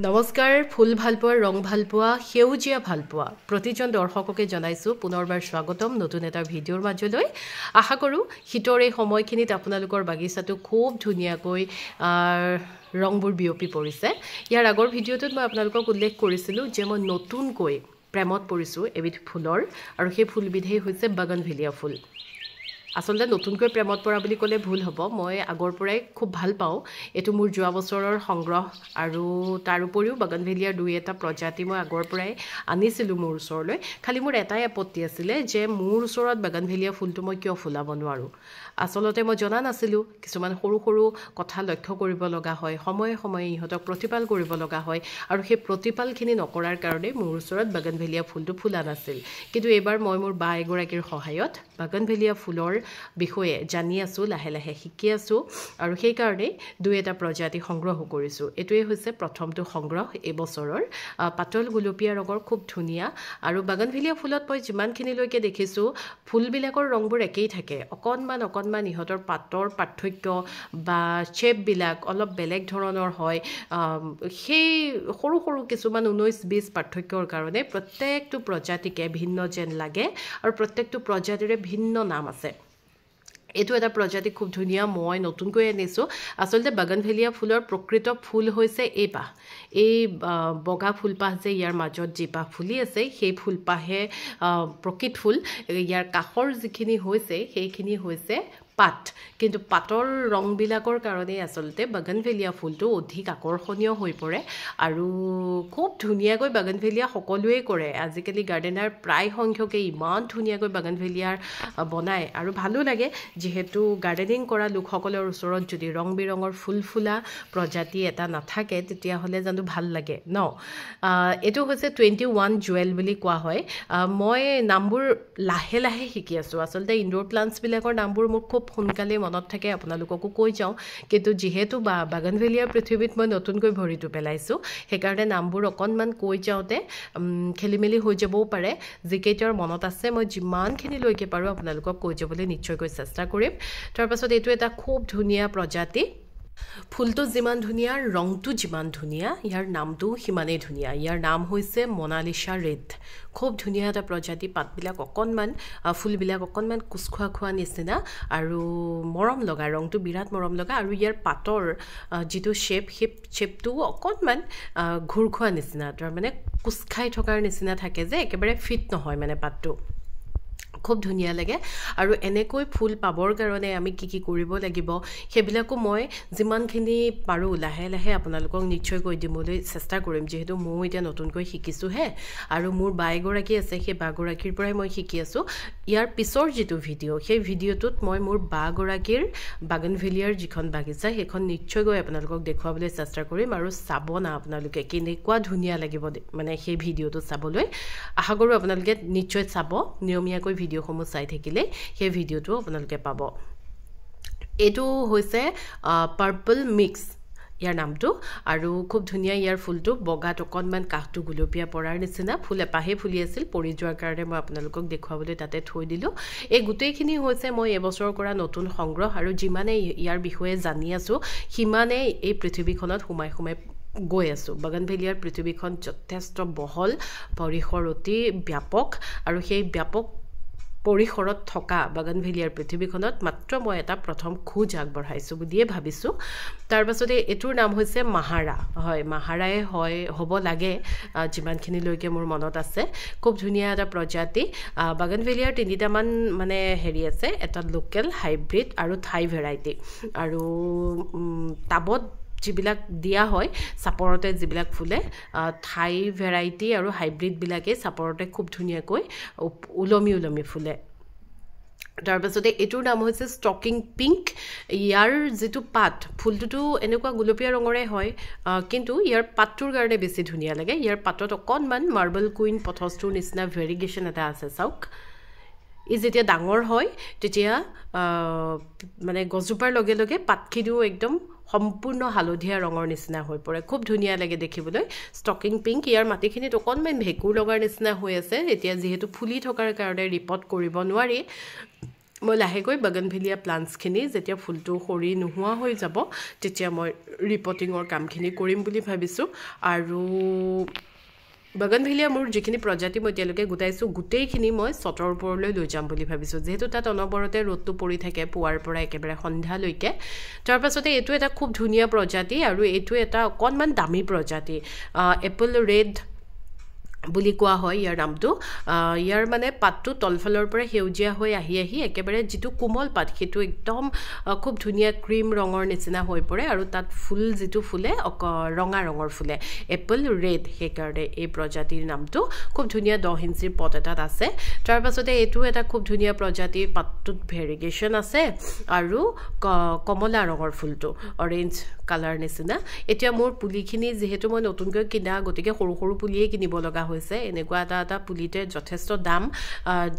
নমস্কাৰ ফুল ভালপোৱা ৰং ভালপোৱা সেউজীয়া ভালপোৱা প্ৰতিজন দৰ্শককে জনাইছো পুনৰবাৰ স্বাগতম নতুন এটা ভিডিঅ'ৰ মাজলৈ আশা কৰো শীতৰ এই সময়খিনিত আপোনালোকৰ বাগিচাটো খুব ধুনীয়াকৈ ৰংবোৰ বিয়পি পৰিছে ইয়াৰ আগৰ ভিডিঅ'টোত মই আপোনালোকক উল্লেখ কৰিছিলো যে মই নতুনকৈ প্ৰেমত পৰিছো এবিধ ফুলৰ আৰু সেই ফুলবিধেই হৈছে বাগানভেলিয়া ফুল আসলতে নতুনকৈ প্ৰেমত পৰা বুলি ক'লে ভুল হ'ব মই আগৰ পৰাই খুব ভাল পাওঁ এটো মোৰ যোৱা বছৰৰ সংগ্ৰহ আৰু তাৰ উপৰিও বাগানভেলিয়াৰ দুই এটা প্ৰজাতি মই আগৰ পৰাই আনিছিলো মোৰ ওচৰলৈ খালি মোৰ এটাই আপত্তি আছিল যে মোৰ ওচৰত বাগানভেলিয়া ফুলটো মই কিয় ফুলাব নোৱাৰো আসলতে মই জনা নাছিলো কিছুমান সৰু সৰু কথা লক্ষ্য কৰিব লগা হয় সময়ে সময়ে ইহঁতক প্ৰতিপাল কৰিব লগা হয় আৰু সেই প্ৰতিপালখিনি নকৰাৰ কাৰণে মোৰ ওচৰত বাগানভেলিয়া ফুলটো ফুলা নাছিল কিন্তু এবাৰ মই মোৰ বা এগৰাকীৰ সহায়ত বাগানভেলিয়া ফুলৰ বিষয়ে জানি আছো লাহে লাহে শিকি আছো আৰু সেই কাৰণে দুই এটা প্ৰজাতি সংগ্ৰহ কৰিছো এটোৱে হৈছে প্ৰথমটো সংগ্ৰহ এই বছৰৰ পাতল গুলপীয়া ৰঙৰ খুব ধুনীয়া আৰু বাগানভেলিয়া ফুলত মই যিমানখিনি লৈকে দেখিছো ফুলবিলাকৰ ৰংবোৰ একেই থাকে অকনমান ইহঁতৰ পাতৰ পাৰ্থক্য বা শেপ বিলাক অলপ বেলেগ ধৰণৰ হয় সেই সৰু সৰু কিছুমান 19-20 পাৰ্থক্যৰ কাৰণে প্ৰত্যেকটো প্ৰজাতিকে ভিন্ন যেন লাগে আৰু প্ৰত্যেকটো প্ৰজাতিৰে ভিন্ন নাম আছে এটো এটা প্ৰজাতি খুব ধুনীয়া মই নতুনকৈ আনিছো আসলতে বাগানভেলিয়া ফুলৰ প্ৰকৃত ফুল হৈছে এই পাহ এই বগা ফুলপাহ যে ইয়াৰ মাজত জিপাহ ফুলি আছে সেই ফুলপাহে প্ৰকৃত ফুল ইয়াৰ কাখৰ যিখিনি হৈছে সেইখিনি হৈছে পাত কিন্তু পাতৰ ৰংবিলাকৰ কাৰণে আসলতে বাগানভেলিয়া ফুলটো অধিক আকৰ্ষণীয় হৈ পৰে আৰু খুব ধুনীয়াকৈ বাগানভেলিয়া সকলোৱে কৰে আজিকালি গাৰ্ডেনাৰ প্ৰায় সংখ্যকে ইমান ধুনীয়াকৈ বাগানভেলিয়াৰ বনায় আৰু ভালো লাগে যেহেতু গাৰ্ডেনিং কৰা লোকসকলৰ ওচৰত যদি ৰং বিৰঙৰ ফুল ফুলা প্ৰজাতি এটা নাথাকে তেতিয়া হলে জানো ভাল লাগে ন এটো হৈছে 21 জুৱেল বুলি কোৱা হয় মই নামবোৰ লাহে লাহে শিকি আছো আসলতে ইনডোৰ প্লান্টছ বিলাকৰ নামবোৰ মোক খুব সোনকালে মনত থাকে আপোনালোককো কৈ যাও কিন্তু যেহেতু বাগানভেলিয়াৰ পৃথিৱীত মই নতুনকৈ ভৰিটো পেলাইছো হেকাৰণে নামবোৰ অকনমান কৈ যাওতে খেলিমেলি হৈ যাবও পাৰে যিকেইটাৰ মনত আছে মই যিমানখিনি লৈকে পাৰো আপোনালোকক কৈ যাবলৈ নিশ্চয়কৈ চেষ্টা কৰিম তাৰ পাছত এটো এটা খুব ধুনীয়া প্ৰজাতি ফুলটো যিমান ধুনীয়া ৰংটো যিমান ধুনীয়া ইয়াৰ নামটো হিমানেই ধুনীয়া ইয়াৰ নাম হৈছে মোনালিসা ৰেড খুব ধুনীয়া এটা প্ৰজাতি পাতবিলাক অকনমান ফুলবিলাক অকনমান কুছখোৱা খোৱা নিচিনা আৰু মৰম লগা ৰংটো বিৰাট মৰম লগা আৰু ইয়াৰ পাতৰ যিটো শেপটো অকনমান ঘূৰ খোৱা নিচিনা তাৰ মানে কুছখাই থকাৰ নিচিনা থাকে যে একেবাৰে ফিট নহয় মানে পাতটো খুব ধুনীয়া লাগে আৰু এনেকৈ ফুল পাবৰ কাৰণে আমি কি কৰিব লাগিব হেবিলাকো মই যিমানখিনি পাৰো লাহে লাহে আপোনালোকক নিশ্চয় কৈ দিবলৈ চেষ্টা কৰিম যেহেতু মই এতিয়া নতুনকৈ শিকিছো হে আৰু মোৰ বাইগৰাকী আছে সেই বাগৰাকীৰ পৰাই মই শিকি আছো ইয়াৰ পিছৰ যেটো ভিডিঅ' সেই ভিডিঅ'টোত মই মোৰ বাগৰাকীৰ বাগানভেলিয়াৰ যিখন বাগিচা সেইখন নিশ্চয় গৈ আপোনালোকক দেখুৱাবলৈ চেষ্টা কৰিম আৰু চাব না আপোনালোকে কেনেকুৱা ধুনীয়া লাগিব মানে সেই ভিডিঅ'টো চাবলৈ আশা কৰো আপোনালোকে নিশ্চয় চাব নিয়মীয়াকৈ ভিডিঅ'সমূহ চাই থাকিলে সেই ভিডিঅ'টো আপোনালোকে পাব এটো হৈছে পাৰ্পল মিক্স ইয়াৰ নামটো আৰু খুব ধুনীয়া ইয়াৰ ফুলটো বগাত অকনমান কাহটো গুলপীয়া পৰাৰ নিচিনা ফুল এপাহে ফুলি আছিল পৰি যোৱাৰ কাৰণে মই আপোনালোকক দেখুৱাবলৈ তাতে থৈ দিলো এই গুটেইখিনি হৈছে মই এবছৰ কৰা নতুন সংগ্ৰহ আৰু যিমানে ইয়াৰ বিষয়ে জানি আছো সিমানে এই পৃথিৱীখনত সোমাই গৈ আছো বাগানভেলিয়াৰ পৃথিৱীখন যথেষ্ট বহল পৰিসৰ অতি ব্যাপক আৰু সেই ব্যাপক পৰিসৰত থকা বাগানভেলিয়াৰ পৃথিৱীখনত মাত্ৰ মই এটা প্ৰথম খোজ আগবঢ়াইছো বুলিয়ে ভাবিছো তাৰ পাছতে এটোৰ নাম হৈছে মাহাৰা হয় মাহাৰাই হয় হ'ব লাগে যিমানখিনি লৈকে মোৰ মনত আছে খুব ধুনীয়া এটা প্ৰজাতি বাগানভেলিয়াৰ তিনিটা মান মানে হেৰি আছে এটা লোকেল হাইব্ৰিড আৰু থাই ভেৰাইটি আৰু টাবত যিবিলাক দিয়া হয় সাপৰতে যিবিলাক ফুলে থাই ভেৰাইটি আৰু হাইব্ৰিড বিলাকে সাপৰতে খুব ধুনীয়াকৈ উলমি ফুলে তাৰ পাছতে এটোৰ নাম হৈছে ষ্টকিং পিংক ইয়াৰ যেটো পাত ফুলটো এনেকুৱা গুলপীয়া ৰঙৰে হয় কিন্তু ইয়াৰ পাতটোৰ কাৰণে বেছি ধুনীয়া লাগে ইয়াৰ পাতত অকনমান মাৰ্বল কুইন পথছটোৰ নিচিনা ভেৰিগেশ্যন এটা আছে চাওক ই যেতিয়া ডাঙৰ হয় তেতিয়া মানে গজুপাৰ লগে লগে পাতখিনিও একদম সম্পূৰ্ণ হালধীয়া ৰঙৰ নিচিনা হৈ পৰে খুব ধুনীয়া লাগে দেখিবলৈ ষ্টকিং পিংক ইয়াৰ মাটিখিনিত অকনমান ভেকুৰ লগাৰ নিচিনা হৈ আছে এতিয়া যেহেতু ফুলি থকাৰ কাৰণে ৰিপৰ্ট কৰিব নোৱাৰি মই লাহেকৈ বাগানভেলিয়া প্লান্টছখিনি যেতিয়া ফুলটো সৰি নোহোৱা হৈ যাব তেতিয়া মই ৰিপৰ্টিঙৰ কামখিনি কৰিম বুলি ভাবিছোঁ আৰু বাগানভেলিয়া মোৰ যিখিনি প্ৰজাতি মই এতিয়ালৈকে গোটাইছোঁ গোটেইখিনি মই ছটৰ ওপৰলৈ লৈ যাম বুলি ভাবিছোঁ যিহেতু তাত অনবৰতে ৰ'দটো পৰি থাকে পুৱাৰ পৰা একেবাৰে সন্ধ্যালৈকে তাৰ পাছতে এইটো এটা খুব ধুনীয়া প্ৰজাতি আৰু এইটো এটা অকণমান দামী প্ৰজাতি এপল ৰেড বুলি কোৱা হয় ইয়াৰ নামটো ইয়াৰ মানে পাতটো তলফালৰ পৰা সেউজীয়া হৈ আহি একেবাৰে যিটো কোমল পাত সেইটো একদম খুব ধুনীয়া ক্ৰীম ৰঙৰ নিচিনা হৈ পৰে আৰু তাত ফুল যিটো ফুলে ৰঙা ৰঙৰ ফুলে এপল ৰেড সেইকাৰণে এই প্ৰজাতিৰ নামটো খুব ধুনীয়া 10 ইঞ্চিৰ পট এটাত আছে তাৰ পাছতে এইটো এটা খুব ধুনীয়া প্ৰজাতি পাতটোত ভেৰিগেশ্যন আছে আৰু কমলা ৰঙৰ ফুলটো অৰেঞ্জ কালাৰ নিচিনা এতিয়া মোৰ পুলিখিনি যিহেতু মই নতুনকৈ কিনা গতিকে সৰু সৰু পুলিয়ে কিনিব লগা হৈছে এনেকুৱা এটা পুলিতে যথেষ্ট দাম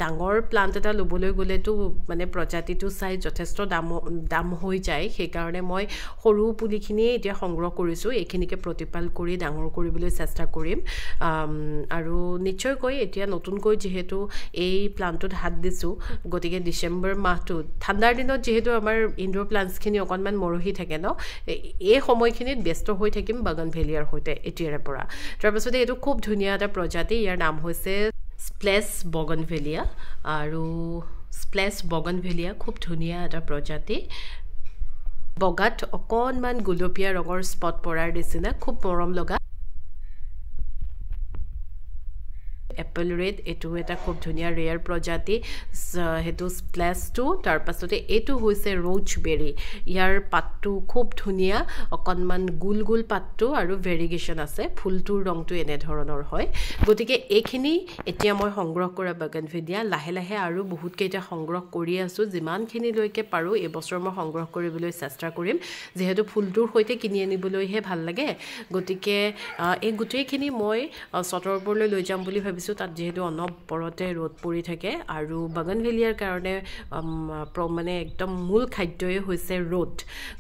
ডাঙৰ প্লান্ট এটা ল'বলৈ গ'লেতো মানে প্ৰজাতিটো চাই যথেষ্ট দাম হৈ যায় সেইকাৰণে মই সৰু পুলিখিনিয়ে এতিয়া সংগ্ৰহ কৰিছোঁ এইখিনিকে প্ৰতিপাল কৰি ডাঙৰ কৰিবলৈ চেষ্টা কৰিম আৰু নিশ্চয়কৈ এতিয়া নতুনকৈ যিহেতু এই প্লান্টটোত হাত দিছোঁ গতিকে ডিচেম্বৰ মাহটোত ঠাণ্ডাৰ দিনত যিহেতু আমাৰ ইনডোৰ প্লান্টছখিনি অকণমান মৰহি থাকে ন এই সময়খিনিত ব্যস্ত হৈ থাকিম বাগানভেলিয়াৰ সৈতে এতিয়াৰে পৰা তাৰপাছতে এইটো খুব ধুনীয়া এটা প্ৰজাতি ইয়াৰ নাম হৈছে স্প্লেছ বগনভেলিয়া আৰু স্প্লেছ বগনভেলিয়া খুব ধুনীয়া এটা প্ৰজাতি বগাত অকণমান গুলপীয়া ৰঙৰ স্পট পৰাৰ নিচিনা খুব মৰম লগা এপল ৰেড এইটো এটা খুব ধুনীয়া ৰেয়াৰ প্ৰজাতি সেইটো স্প্লেছটো তাৰ পাছতে এইটো হৈছে ৰোজ বেৰী ইয়াৰ পাতটো খুব ধুনীয়া অকণমান গোল পাতটো আৰু ভেৰিগেশ্যন আছে ফুলটোৰ ৰংটো এনে ধৰণৰ হয় গতিকে এইখিনি এতিয়া মই সংগ্ৰহ কৰা বাগানভেলিয়া লাহে লাহে আৰু বহুত কেইটা সংগ্ৰহ কৰি আছোঁ যিমানখিনিলৈকে পাৰোঁ এইবছৰ মই সংগ্ৰহ কৰিবলৈ চেষ্টা কৰিম যিহেতু ফুলটোৰ সৈতে কিনি আনিবলৈহে ভাল লাগে গতিকে এই গোটেইখিনি মই ছটৰ ওপৰলৈ লৈ যাম বুলি ভাবিছোঁ তাত যেহেতু অনবৰতে ৰ'দ পৰি থাকে আৰু বাগানভেলিয়াৰ কাৰণে মানে একদম মূল খাদ্যই হৈছে ৰ'দ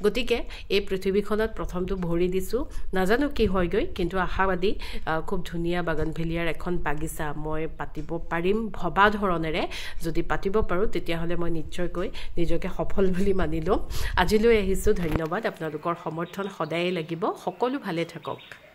গতিকে এই পৃথিৱীখনত প্ৰথমটো ভৰি দিছোঁ নাজানো কি হয়গৈ কিন্তু আশাবাদী খুব ধুনীয়া বাগানভেলিয়াৰ এখন বাগিচা মই পাতিব পাৰিম ভবা ধৰণেৰে যদি পাতিব পাৰোঁ তেতিয়াহ'লে মই নিশ্চয়কৈ নিজকে সফল বুলি মানি ল'ম আজিলৈ আহিছোঁ ধন্যবাদ আপোনালোকৰ সমৰ্থন সদায় লাগিব সকলো ভালে থাকক